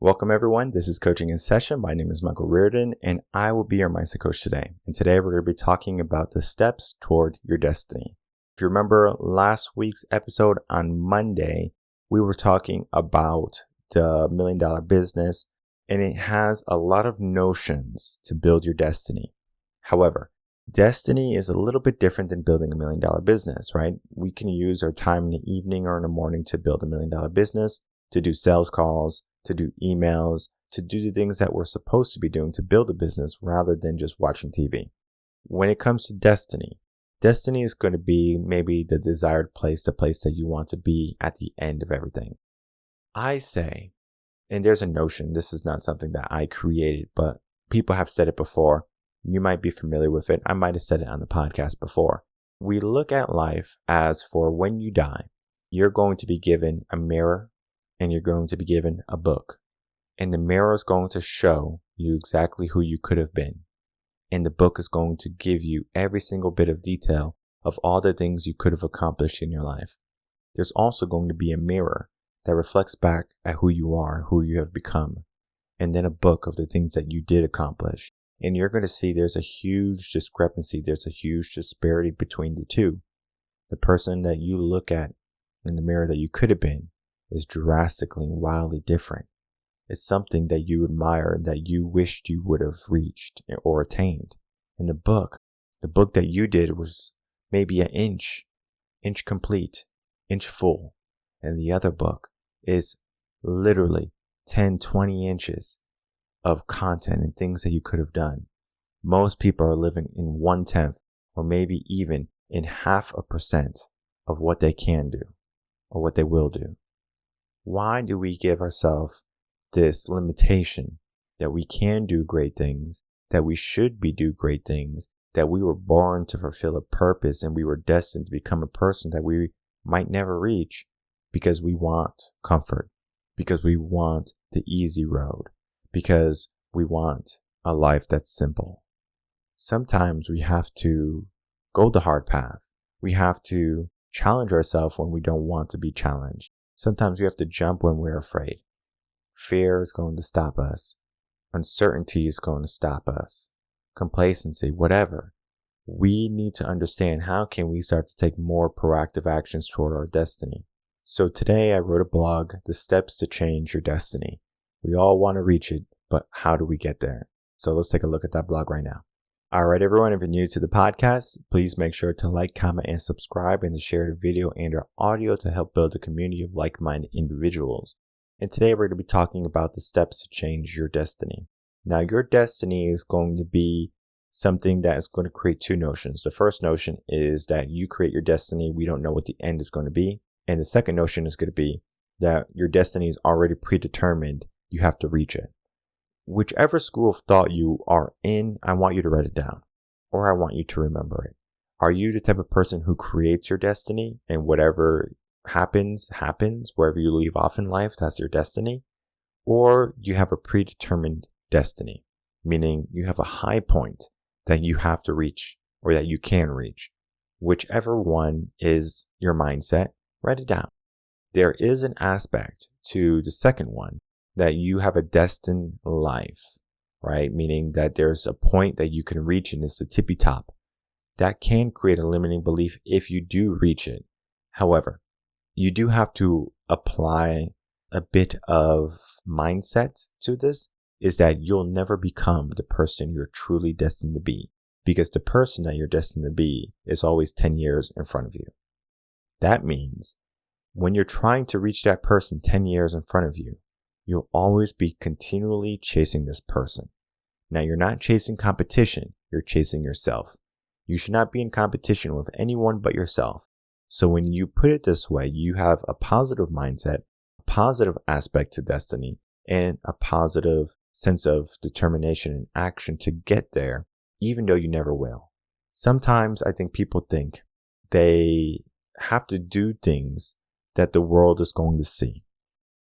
Welcome everyone. This is Coaching in Session. My name is Michael Rearden and I will be your mindset coach today. And today we're going to be talking about the steps toward your destiny. If you remember last week's episode on Monday, we were talking about the $1 million business, and it has a lot of notions to build your destiny. However, destiny is a little bit different than building $1 million business, right? We can use our time in the evening or in the morning to build $1 million business, to do sales calls, to do emails, to do the things that we're supposed to be doing to build a business rather than just watching TV. When it comes to destiny is going to be maybe the desired place, the place that you want to be at the end of everything. I say, and there's a notion, this is not something that I created, but people have said it before. You might be familiar with it. I might have said it on the podcast before. We look at life as for when you die, you're going to be given a mirror and you're going to be given a book. And the mirror is going to show you exactly who you could have been. And the book is going to give you every single bit of detail of all the things you could have accomplished in your life. There's also going to be a mirror that reflects back at who you are, who you have become. And then a book of the things that you did accomplish. And you're going to see there's a huge discrepancy. There's a huge disparity between the two. The person that you look at in the mirror that you could have been is drastically and wildly different. It's something that you admire, that you wished you would have reached or attained. In the book that you did was maybe an inch complete, inch full. And the other book is literally 10, 20 inches of content and things that you could have done. Most people are living in 1/10 or maybe even in 0.5% of what they can do or what they will do. Why do we give ourselves this limitation that we can do great things, that we should do great things, that we were born to fulfill a purpose and we were destined to become a person that we might never reach because we want comfort, because we want the easy road, because we want a life that's simple? Sometimes we have to go the hard path. We have to challenge ourselves when we don't want to be challenged. Sometimes we have to jump when we're afraid. Fear is going to stop us. Uncertainty is going to stop us. Complacency, whatever. We need to understand how can we start to take more proactive actions toward our destiny. So today I wrote a blog, The Steps to Change Your Destiny. We all want to reach it, but how do we get there? So let's take a look at that blog right now. All right, everyone, if you're new to the podcast, please make sure to like, comment, and subscribe, and to share the video and our audio to help build a community of like-minded individuals. And today we're going to be talking about the steps to change your destiny. Now, your destiny is going to be something that is going to create two notions. The first notion is that you create your destiny. We don't know what the end is going to be. And the second notion is going to be that your destiny is already predetermined. You have to reach it. Whichever school of thought you are in, I want you to write it down, or I want you to remember it. Are you the type of person who creates your destiny and whatever happens, wherever you leave off in life, that's your destiny? Or you have a predetermined destiny, meaning you have a high point that you have to reach or that you can reach. Whichever one is your mindset, write it down. There is an aspect to the second one that you have a destined life, right? Meaning that there's a point that you can reach and it's the tippy top. That can create a limiting belief if you do reach it. However, you do have to apply a bit of mindset to this, is that you'll never become the person you're truly destined to be, because the person that you're destined to be is always 10 years in front of you. That means when you're trying to reach that person 10 years in front of you, you'll always be continually chasing this person. Now, you're not chasing competition, you're chasing yourself. You should not be in competition with anyone but yourself. So when you put it this way, you have a positive mindset, a positive aspect to destiny, and a positive sense of determination and action to get there, even though you never will. Sometimes I think people think they have to do things that the world is going to see.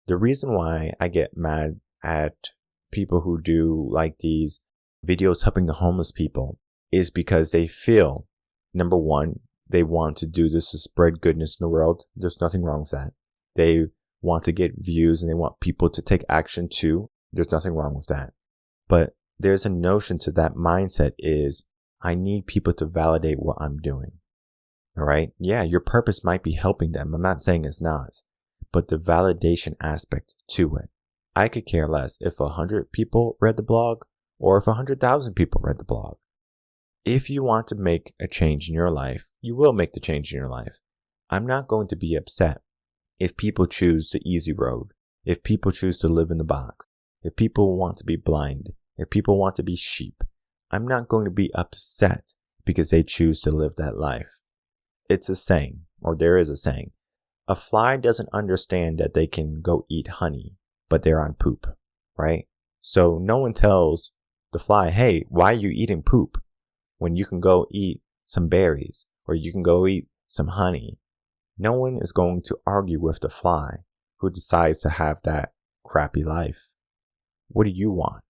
The reason why I get mad at people who do like these videos helping the homeless people is because they feel, number one, they want to do this to spread goodness in the world. There's nothing wrong with that. They want to get views and they want people to take action too. There's nothing wrong with that. But there's a notion to that mindset is, I need people to validate what I'm doing. All right. Yeah, your purpose might be helping them. I'm not saying it's not, but the validation aspect to it. I could care less if 100 people read the blog or if 100,000 people read the blog. If you want to make a change in your life, you will make the change in your life. I'm not going to be upset if people choose the easy road, if people choose to live in the box, if people want to be blind, if people want to be sheep. I'm not going to be upset because they choose to live that life. It's a saying, or there is a saying. A fly doesn't understand that they can go eat honey, but they're on poop, right? So no one tells the fly, hey, why are you eating poop when you can go eat some berries or you can go eat some honey? No one is going to argue with the fly who decides to have that crappy life. What do you want?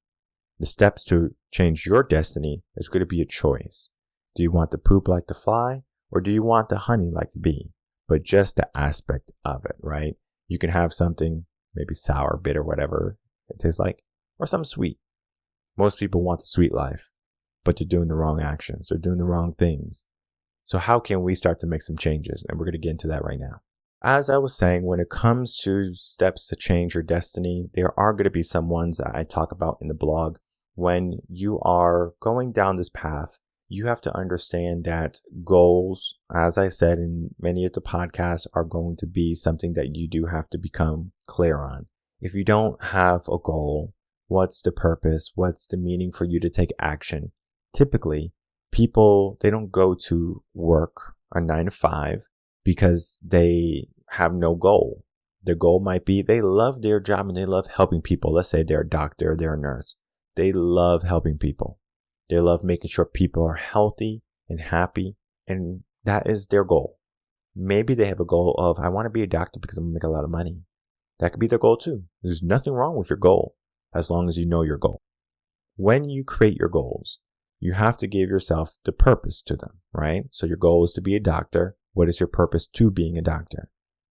The steps to change your destiny is going to be a choice. Do you want the poop like the fly, or do you want the honey like the bee? But just the aspect of it, right? You can have something maybe sour, bitter, whatever it tastes like, or something sweet. Most people want the sweet life, but they're doing the wrong actions. They're doing the wrong things. So how can we start to make some changes? And we're going to get into that right now. As I was saying, when it comes to steps to change your destiny, there are going to be some ones that I talk about in the blog. When you are going down this path, you have to understand that goals, as I said in many of the podcasts, are going to be something that you do have to become clear on. If you don't have a goal, what's the purpose? What's the meaning for you to take action? Typically, people, they don't go to work a 9 to 5 because they have no goal. Their goal might be they love their job and they love helping people. Let's say they're a doctor, they're a nurse. They love helping people. They love making sure people are healthy and happy, and that is their goal. Maybe they have a goal of, I want to be a doctor because I'm going to make a lot of money. That could be their goal too. There's nothing wrong with your goal as long as you know your goal. When you create your goals, you have to give yourself the purpose to them, right? So your goal is to be a doctor. What is your purpose to being a doctor?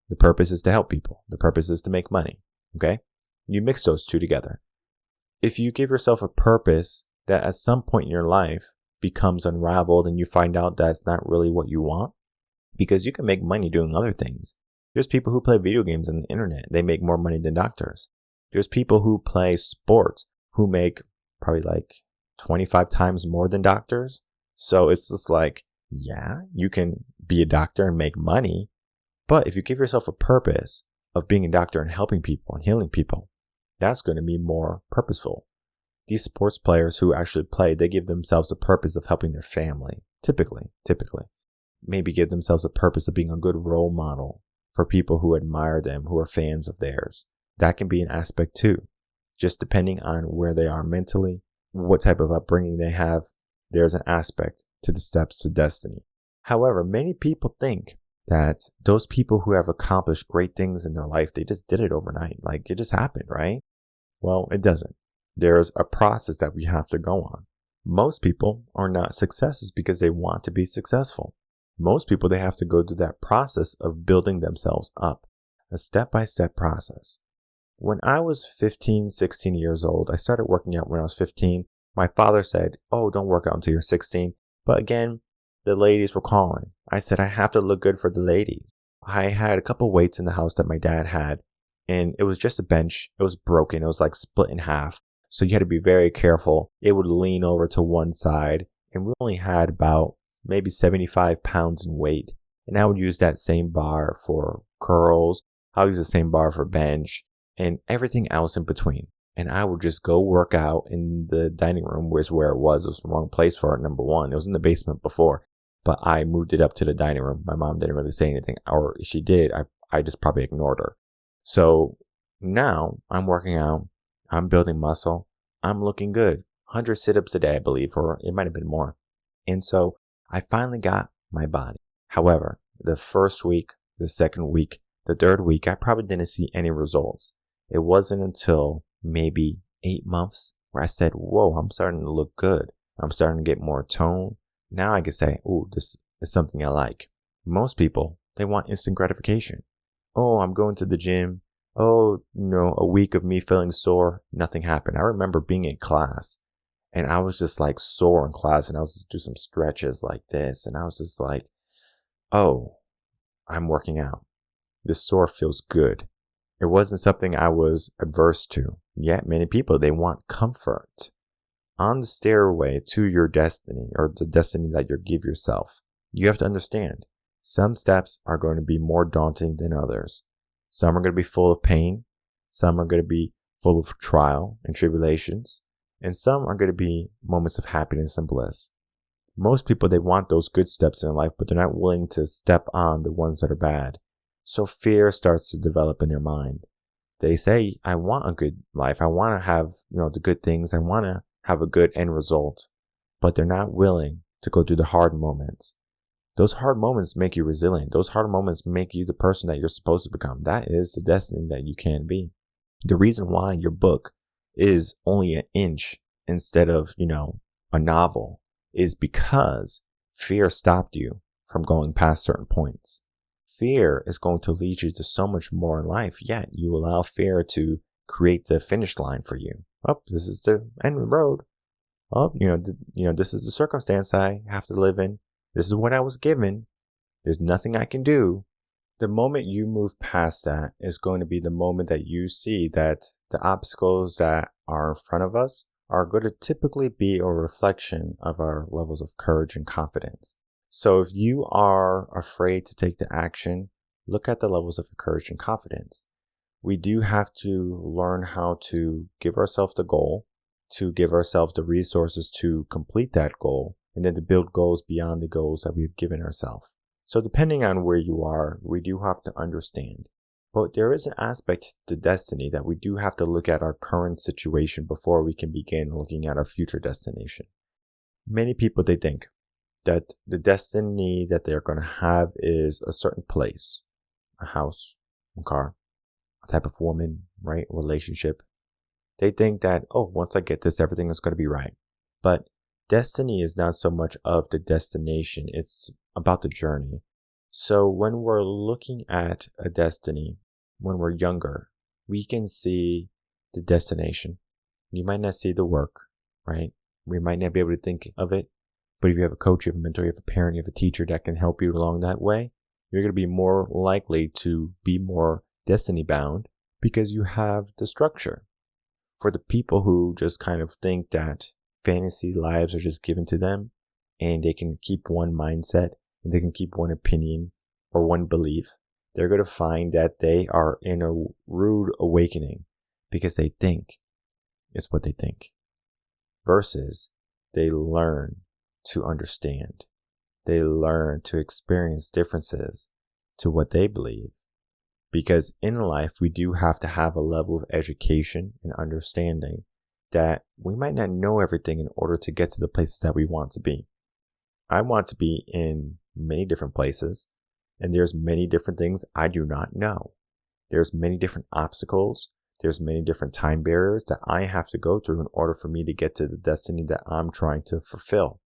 The purpose is to help people. The purpose is to make money, okay? You mix those two together. If you give yourself a purpose that at some point in your life becomes unraveled and you find out that's not really what you want, because you can make money doing other things. There's people who play video games on the internet. They make more money than doctors. There's people who play sports who make probably like 25 times more than doctors. So it's just like, yeah, you can be a doctor and make money. But if you give yourself a purpose of being a doctor and helping people and healing people, that's going to be more purposeful. These sports players who actually play, they give themselves a purpose of helping their family. Typically. Maybe give themselves a purpose of being a good role model for people who admire them, who are fans of theirs. That can be an aspect too. Just depending on where they are mentally, what type of upbringing they have, there's an aspect to the steps to destiny. However, many people think that those people who have accomplished great things in their life, they just did it overnight. Like it just happened, right? Well, it doesn't. There's a process that we have to go on. Most people are not successes because they want to be successful. Most people, they have to go through that process of building themselves up, a step-by-step process. When I was 15, 16 years old, I started working out when I was 15. My father said, oh, don't work out until you're 16. But again, the ladies were calling. I said, I have to look good for the ladies. I had a couple weights in the house that my dad had, and it was just a bench. It was broken. It was like split in half. So you had to be very careful. It would lean over to one side, and we only had about maybe 75 pounds in weight. And I would use that same bar for curls. I'll use the same bar for bench and everything else in between. And I would just go work out in the dining room, where it was. It was the wrong place for it, number one. It was in the basement before, but I moved it up to the dining room. My mom didn't really say anything, or if she did, I just probably ignored her. So now I'm working out. I'm building muscle. I'm looking good. 100 sit-ups a day, I believe, or it might have been more. And so I finally got my body. However, the first week, the second week, the third week, I probably didn't see any results. It wasn't until maybe 8 months where I said, whoa, I'm starting to look good. I'm starting to get more tone. Now I can say, ooh, this is something I like. Most people, they want instant gratification. Oh, I'm going to the gym. Oh, a week of me feeling sore, nothing happened. I remember being in class and I was just like sore in class and I was just do some stretches like this. And I was just like, oh, I'm working out. This sore feels good. It wasn't something I was adverse to. Yet many people, they want comfort. On the stairway to your destiny or the destiny that you give yourself, you have to understand some steps are going to be more daunting than others. Some are going to be full of pain. Some are going to be full of trial and tribulations. And some are going to be moments of happiness and bliss. Most people, they want those good steps in life, but they're not willing to step on the ones that are bad. So fear starts to develop in their mind. They say, I want a good life. I want to have, the good things. I want to have a good end result, but they're not willing to go through the hard moments. Those hard moments make you resilient. Those hard moments make you the person that you're supposed to become. That is the destiny that you can be. The reason why your book is only an inch instead of, a novel is because fear stopped you from going past certain points. Fear is going to lead you to so much more in life, yet you allow fear to create the finish line for you. Oh, this is the end road. Oh, this is the circumstance I have to live in. This is what I was given. There's nothing I can do. The moment you move past that is going to be the moment that you see that the obstacles that are in front of us are going to typically be a reflection of our levels of courage and confidence. So if you are afraid to take the action, look at the levels of courage and confidence. We do have to learn how to give ourselves the goal, to give ourselves the resources to complete that goal, and then to build goals beyond the goals that we've given ourselves. So depending on where you are, we do have to understand. But there is an aspect to destiny that we do have to look at our current situation before we can begin looking at our future destination. Many people, they think that the destiny that they're going to have is a certain place, a house, a car, a type of woman, right? Relationship. They think that, once I get this, everything is going to be right. But destiny is not so much of the destination. It's about the journey. So when we're looking at a destiny, when we're younger, we can see the destination. You might not see the work, right? We might not be able to think of it. But if you have a coach, you have a mentor, you have a parent, you have a teacher that can help you along that way, you're going to be more likely to be more destiny bound because you have the structure. For the people who just kind of think that fantasy lives are just given to them and they can keep one mindset and they can keep one opinion or one belief, they're going to find that they are in a rude awakening because they think it's what they think versus they learn to understand. They learn to experience differences to what they believe. Because in life, we do have to have a level of education and understanding that we might not know everything in order to get to the places that we want to be. I want to be in many different places, and there's many different things I do not know. There's many different obstacles. There's many different time barriers that I have to go through in order for me to get to the destiny that I'm trying to fulfill.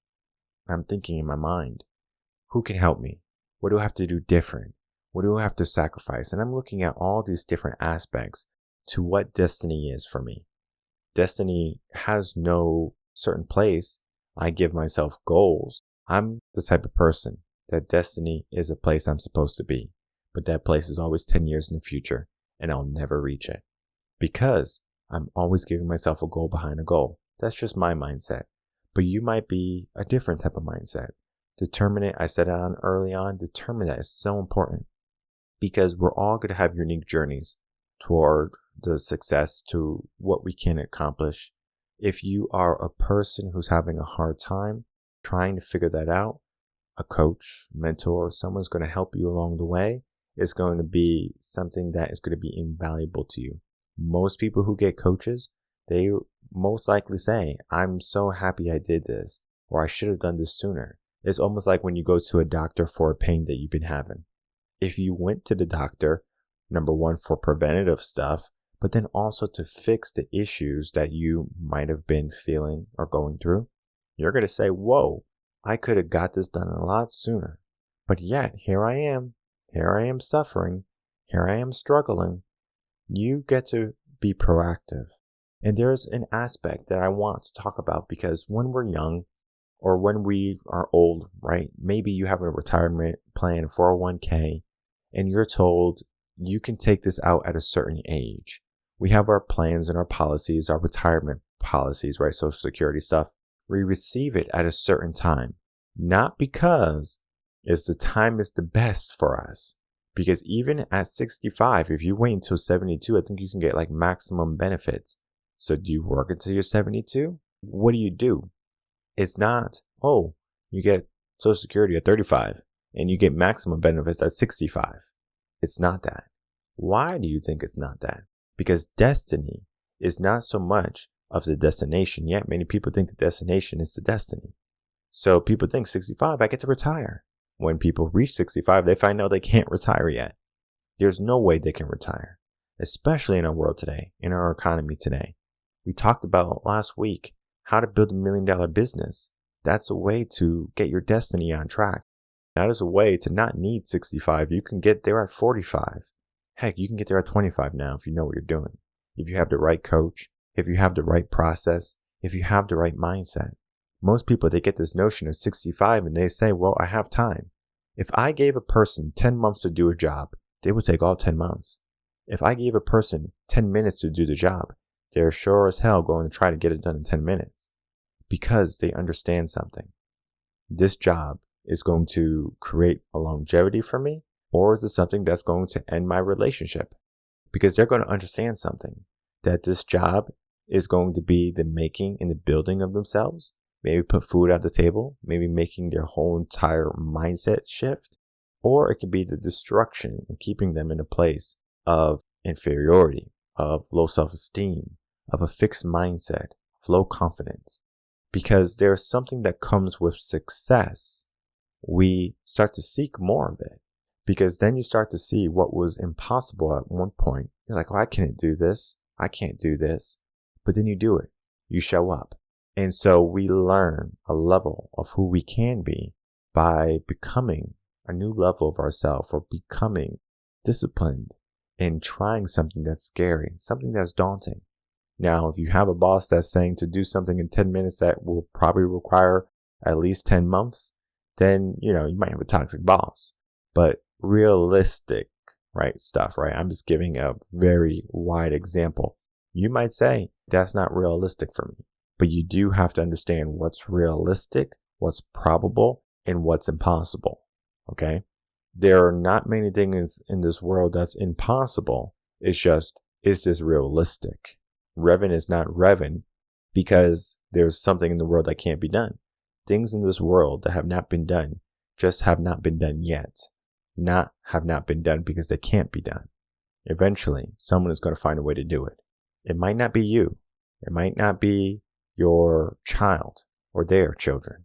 I'm thinking in my mind, who can help me? What do I have to do different? What do I have to sacrifice? And I'm looking at all these different aspects to what destiny is for me. Destiny has no certain place. I give myself goals. I'm the type of person that destiny is a place I'm supposed to be. But that place is always 10 years in the future and I'll never reach it. Because I'm always giving myself a goal behind a goal. That's just my mindset. But you might be a different type of mindset. Determine it. I said it on early on. Determine that is so important. Because we're all going to have unique journeys toward the success to what we can accomplish. If you are a person who's having a hard time trying to figure that out, a coach, mentor, someone's going to help you along the way. It's going to be something that is going to be invaluable to you. Most people who get coaches, they most likely say, I'm so happy I did this, or I should have done this sooner. It's almost like when you go to a doctor for a pain that you've been having. If you went to the doctor, number one, for preventative stuff, but then also to fix the issues that you might have been feeling or going through, you're going to say, whoa, I could have got this done a lot sooner. But yet, here I am suffering, here I am struggling. You get to be proactive. And there's an aspect that I want to talk about because when we're young or when we are old, right? Maybe you have a retirement plan, 401k, and you're told you can take this out at a certain age. We have our plans and our policies, our retirement policies, right? Social Security stuff. We receive it at a certain time, not because the time is the best for us. Because even at 65, if you wait until 72, I think you can get like maximum benefits. So do you work until you're 72? What do? It's not, oh, you get Social Security at 35 and you get maximum benefits at 65. It's not that. Why do you think it's not that? Because destiny is not so much of the destination, yet many people think the destination is the destiny. So people think 65, I get to retire. When people reach 65, they find out they can't retire yet. There's no way they can retire, especially in our world today, in our economy today. We talked about last week how to build $1 million business. That's a way to get your destiny on track. That is a way to not need 65. You can get there at 45. Heck, you can get there at 25 now if you know what you're doing. If you have the right coach, if you have the right process, if you have the right mindset. Most people, they get this notion of 65 and they say, well, I have time. If I gave a person 10 months to do a job, they would take all 10 months. If I gave a person 10 minutes to do the job, they're sure as hell going to try to get it done in 10 minutes because they understand something. This job is going to create a longevity for me, or is it something that's going to end my relationship? Because they're going to understand something, that this job is going to be the making and the building of themselves. Maybe put food at the table, maybe making their whole entire mindset shift, or it could be the destruction and keeping them in a place of inferiority, of low self-esteem, of a fixed mindset, of low confidence. Because there's something that comes with success. We start to seek more of it, because then you start to see what was impossible at one point. You're like, well, I can't do this. I can't do this. But then you do it. You show up. And so we learn a level of who we can be by becoming a new level of ourselves, or becoming disciplined in trying something that's scary, something that's daunting. Now, if you have a boss that's saying to do something in 10 minutes that will probably require at least 10 months, then, you might have a toxic boss. But realistic, right, stuff, right? I'm just giving a very wide example. You might say, that's not realistic for me. But you do have to understand what's realistic, what's probable, and what's impossible. Okay? There are not many things in this world that's impossible. It's just, is this realistic? Reven is not Reven because there's something in the world that can't be done. Things in this world that have not been done just have not been done yet. Have not been done because they can't be done. Eventually, someone is going to find a way to do it. It might not be you. It might not be your child or their children.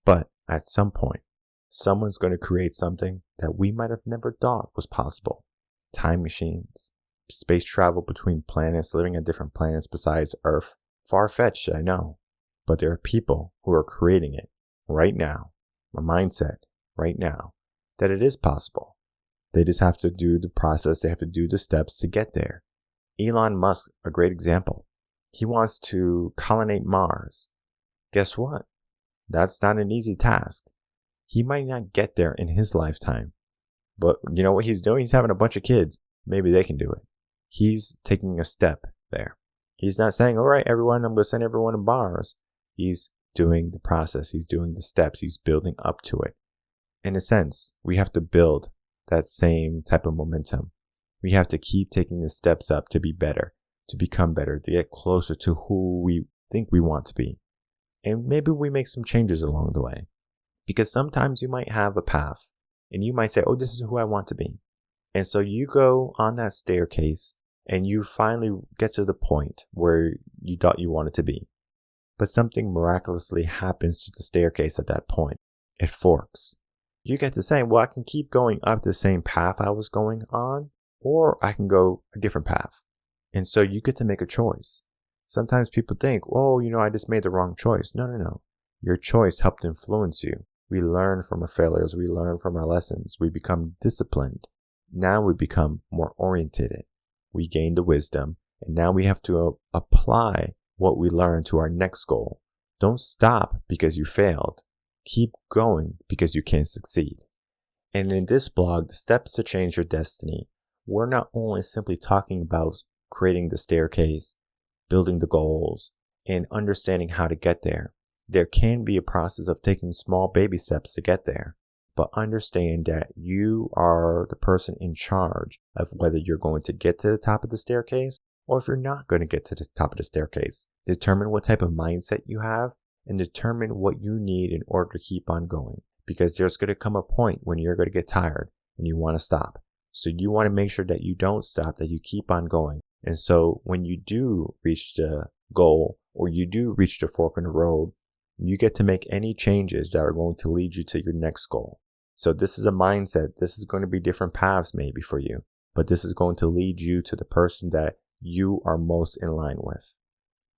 But at some point, someone's going to create something that we might have never thought was possible. Time machines, space travel between planets, living on different planets besides Earth. Far-fetched, I know. But there are people who are creating it right now. A mindset right now that it is possible. They just have to do the process. They have to do the steps to get there. Elon Musk, a great example. He wants to colonize Mars. Guess what? That's not an easy task. He might not get there in his lifetime. But you know what he's doing? He's having a bunch of kids. Maybe they can do it. He's taking a step there. He's not saying, all right, everyone, I'm going to send everyone to Mars. He's doing the process. He's doing the steps. He's building up to it. In a sense, we have to build that same type of momentum. We have to keep taking the steps up to be better, to become better, to get closer to who we think we want to be. And maybe we make some changes along the way. Because sometimes you might have a path and you might say, oh, this is who I want to be. And so you go on that staircase and you finally get to the point where you thought you wanted to be. But something miraculously happens to the staircase at that point. It forks. You get to say, well, I can keep going up the same path I was going on, or I can go a different path. And so you get to make a choice. Sometimes people think, oh, I just made the wrong choice. No. Your choice helped influence you. We learn from our failures. We learn from our lessons. We become disciplined. Now we become more oriented. we gain the wisdom, and now we have to apply what we learned to our next goal. Don't stop because you failed. Keep going because you can succeed. And in this blog, The Steps to Change Your Destiny, we're not only simply talking about creating the staircase, building the goals, and understanding how to get there. There can be a process of taking small baby steps to get there, but understand that you are the person in charge of whether you're going to get to the top of the staircase or if you're not going to get to the top of the staircase. Determine what type of mindset you have and determine what you need in order to keep on going, because there's going to come a point when you're going to get tired and you want to stop. So you want to make sure that you don't stop, that you keep on going. And so when you do reach the goal or you do reach the fork in the road, you get to make any changes that are going to lead you to your next goal. So this is a mindset. This is going to be different paths maybe for you, but this is going to lead you to the person that you are most in line with.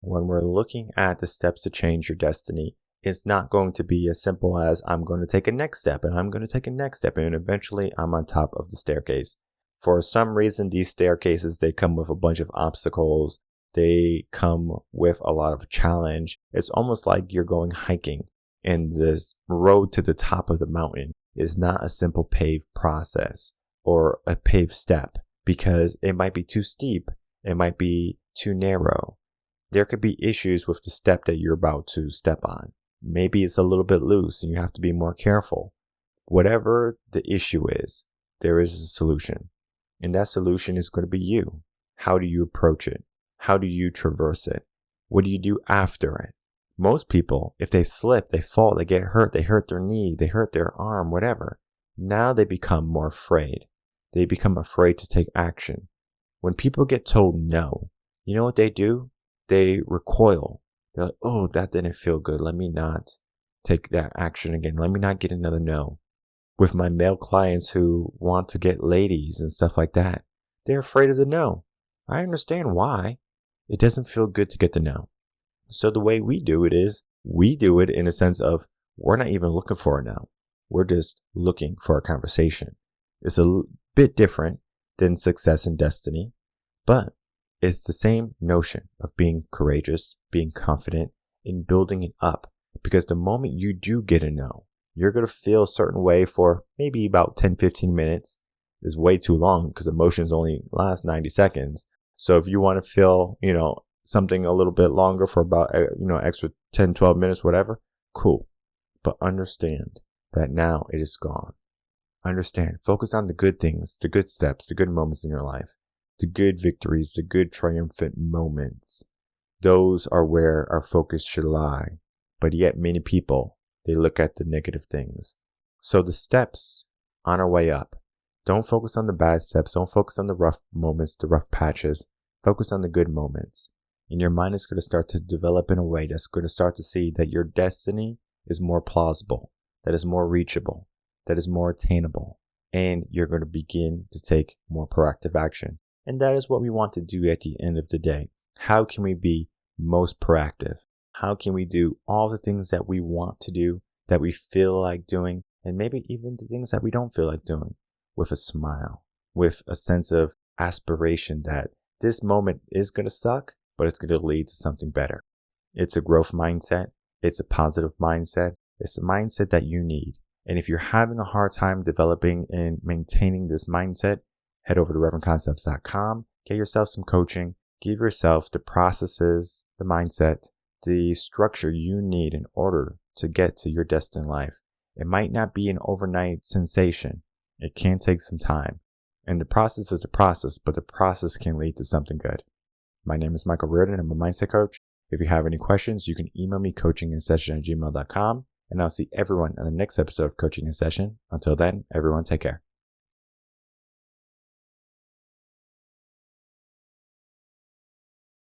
When we're looking at the steps to change your destiny, it's not going to be as simple as I'm going to take a next step and I'm going to take a next step and eventually I'm on top of the staircase. For some reason, these staircases, they come with a bunch of obstacles. They come with a lot of challenge. It's almost like you're going hiking and this road to the top of the mountain is not a simple paved process or a paved step, because it might be too steep. It might be too narrow. There could be issues with the step that you're about to step on. Maybe it's a little bit loose and you have to be more careful. Whatever the issue is, there is a solution. And that solution is going to be you. How do you approach it? How do you traverse it? What do you do after it? Most people, if they slip, they fall, they get hurt, they hurt their knee, they hurt their arm, whatever. Now they become more afraid. They become afraid to take action. When people get told no, you know what they do? They recoil. They're like, oh, that didn't feel good. Let me not take that action again. Let me not get another no. With my male clients who want to get ladies and stuff like that, they're afraid of the no. I understand why. It doesn't feel good to get the no. So the way we do it is, we do it in a sense of, we're not even looking for a no. We're just looking for a conversation. It's a bit different than success and destiny, but it's the same notion of being courageous, being confident, and building it up. Because the moment you do get a no, you're going to feel a certain way for maybe about 10-15 minutes. Is way too long because emotions only last 90 seconds. So if you want to feel, something a little bit longer for about, extra 10-12 minutes, whatever, cool. But understand that now it is gone. Understand, focus on the good things, the good steps, the good moments in your life, the good victories, the good triumphant moments. Those are where our focus should lie. But yet many people, they look at the negative things. So the steps on our way up, don't focus on the bad steps. Don't focus on the rough moments, the rough patches. Focus on the good moments. And your mind is going to start to develop in a way that's going to start to see that your destiny is more plausible, that is more reachable, that is more attainable. And you're going to begin to take more proactive action. And that is what we want to do at the end of the day. How can we be most proactive? How can we do all the things that we want to do, that we feel like doing, and maybe even the things that we don't feel like doing? With a smile, with a sense of aspiration that this moment is going to suck, but it's going to lead to something better. It's a growth mindset. It's a positive mindset. It's a mindset that you need. And if you're having a hard time developing and maintaining this mindset, head over to revenconcepts.com, get yourself some coaching, give yourself the processes, the mindset, the structure you need in order to get to your destined life. It might not be an overnight sensation. It can take some time. And the process is a process, but the process can lead to something good. My name is Michael Rearden. I'm a mindset coach. If you have any questions, you can email me coachinginsession@gmail.com. And I'll see everyone on the next episode of Coaching in Session. Until then, everyone take care.